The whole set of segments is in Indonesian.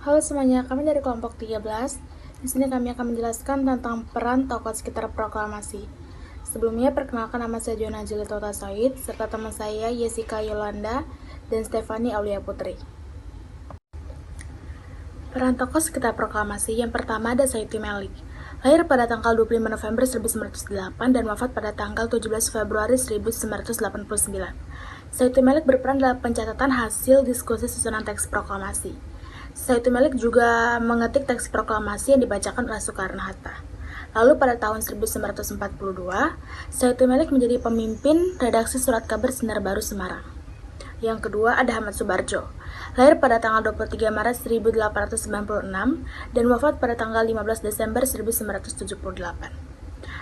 Halo semuanya, kami dari kelompok 13. Di sini kami akan menjelaskan tentang peran tokoh sekitar proklamasi. Sebelumnya, perkenalkan nama saya Jona Jelitota Said, serta teman saya Jessica Yolanda dan Stefani Aulia Putri. Peran tokoh sekitar proklamasi yang pertama ada Sayuti Melik. Lahir pada tanggal 25 November 1908 dan wafat pada tanggal 17 Februari 1989. Sayuti Melik berperan dalam pencatatan hasil diskusi susunan teks proklamasi. Sayuti Melik juga mengetik teks proklamasi yang dibacakan oleh Soekarno-Hatta. Lalu pada tahun 1942, Sayuti Melik menjadi pemimpin redaksi surat kabar Sinar Baru Semarang. Yang kedua ada Ahmad Subarjo. Lahir pada tanggal 23 Maret 1896 dan wafat pada tanggal 15 Desember 1978.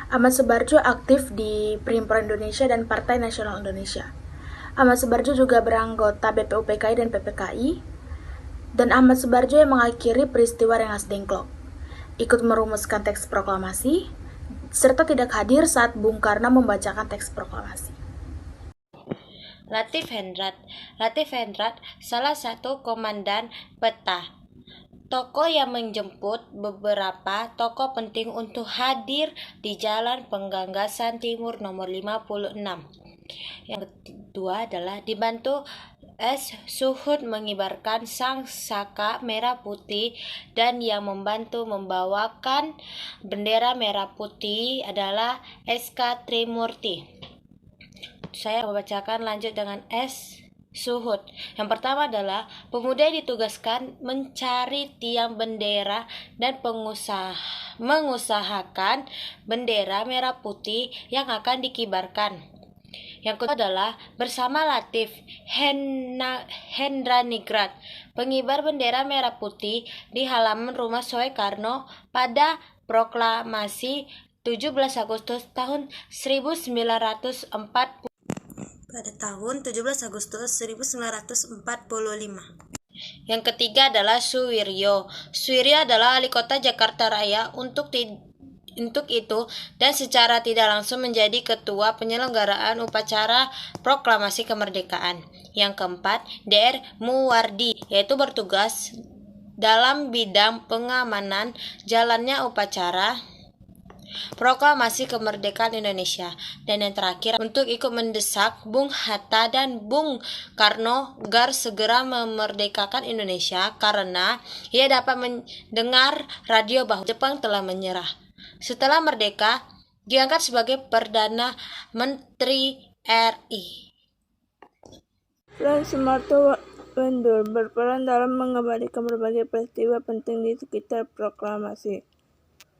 Ahmad Subarjo aktif di Perhimpunan Indonesia dan Partai Nasional Indonesia. Ahmad Subarjo juga beranggota BPUPKI dan PPKI. Dan Ahmad Subarjo yang mengakhiri peristiwa Rengas Dengklok, ikut merumuskan teks proklamasi, serta tidak hadir saat Bung Karno membacakan teks proklamasi. Latif Hendrat salah satu komandan peta. Tokoh yang menjemput beberapa tokoh penting untuk hadir di Jalan Penggagasan Timur nomor 56. Yang kedua adalah dibantu S. Suhud mengibarkan sang saka merah putih, dan yang membantu membawakan bendera merah putih adalah S.K. Trimurti. Saya membacakan lanjut dengan S. Suhud. Yang pertama adalah pemuda yang ditugaskan mencari tiang bendera dan mengusahakan bendera merah putih yang akan dikibarkan. Yang kedua adalah bersama Latif Hendraningrat, pengibar bendera merah putih di halaman rumah Soekarno pada proklamasi 17 Agustus tahun 1945. Yang ketiga adalah Suwiryo. Suwiryo adalah wali kota Jakarta Raya untuk itu dan secara tidak langsung menjadi ketua penyelenggaraan upacara proklamasi kemerdekaan. Yang keempat, Dr. Muwardi, yaitu bertugas dalam bidang pengamanan jalannya upacara proklamasi kemerdekaan Indonesia. Dan yang terakhir, untuk ikut mendesak Bung Hatta dan Bung Karno agar segera memerdekakan Indonesia karena ia dapat mendengar radio bahwa Jepang telah menyerah. Setelah merdeka, diangkat sebagai Perdana Menteri RI. Peran Sumarto Wendur berperan dalam mengabadikan berbagai peristiwa penting di sekitar proklamasi.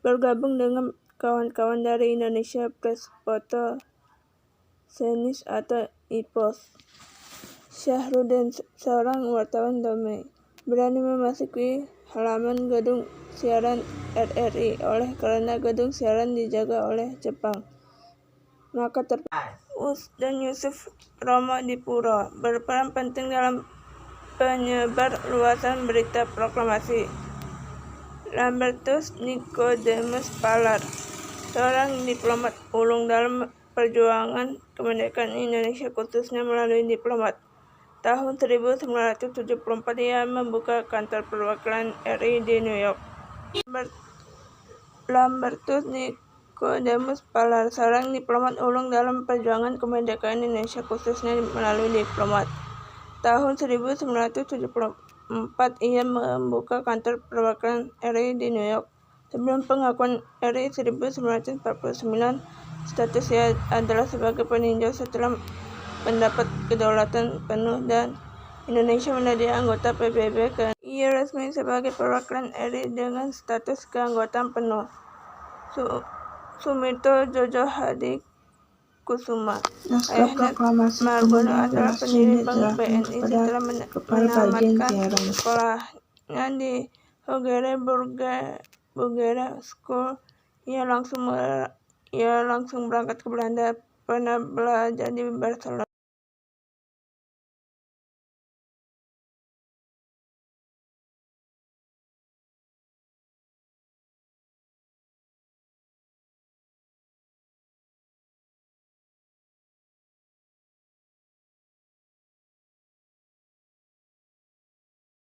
Bergabung dengan kawan-kawan dari Indonesia Press Photo Senis atau IPOS. Syahrudin, seorang wartawan Damai, berani memasuki halaman gedung siaran RRI karena gedung siaran dijaga oleh Jepang. Maka Us dan Yusuf Romodipuro berperan penting dalam penyebar luasan berita proklamasi. Lambertus Nicodemus Palar, seorang diplomat ulung dalam perjuangan kemerdekaan Indonesia khususnya melalui diplomat. Tahun 1974 ia membuka kantor perwakilan RI di New York. Lambertus Nicodemus Palar, seorang diplomat ulung dalam perjuangan kemerdekaan Indonesia khususnya melalui diplomat. Tahun 1974 ia membuka kantor perwakilan RI di New York. Sebelum pengakuan RI 1949, status ia adalah sebagai peninjau. Setelah mendapat kedaulatan penuh dan Indonesia menjadi anggota PBB, ia resmi sebagai perwakilan RI dengan status keanggotaan penuh. Sumirto Jojo Hadi Kusuma, ayahnya Margono adalah pendiri Bank BNI. Setelah menamatkan sekolahnya di Hogere Bugere School, ia langsung berangkat ke Belanda, pernah belajar di Barcelona.